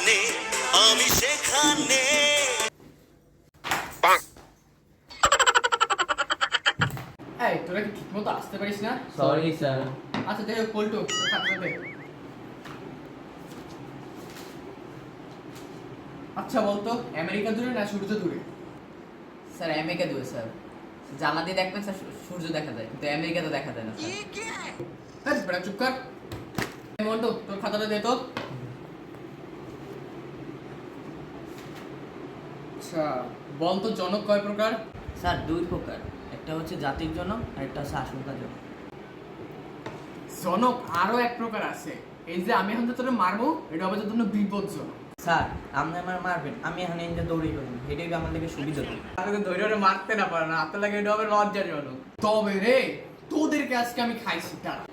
যেখানে আমি সেখানে। এই তোরা কি ঠিক মতো আসতে পারিস না? Sorry sir. আচ্ছা যাই হোক, পল্টু খাতা দে। আচ্ছা বলতো, আমেরিকা দূরে না সূর্য দূরে? স্যার আমেরিকা দূরে স্যার। জানলা দিয়ে দেখবেন স্যার সূর্য দেখা যায়, কিন্তু আমেরিকা তো দেখা যায় না স্যার। এই বেটা চুপ কর। এই মন্টু, তোর খাতাটা দে তো। আচ্ছা বলতো, জনক কয় প্রকার? স্যার দুই প্রকার, একটা হচ্ছে জাতির জনক আর একটা হচ্ছে আশঙ্কার জনক। জনক আরো এক প্রকার আছে। এই যে আমি এখন তোরে মারবো, এটা হবে তোর জন্য বিপজ্জনক। স্যার আপনি আমার মারবেন, আমি এখন এই যে দৌড়ি করবো, এটাই আমার থেকে সুবিধা হবে। তাকে ধৈর্য মারতে না পারে না, আপনার লাগে এটা হবে লজ্জাজনক। তবে রে, তোদেরকে আজকে আমি খাইছি তারা।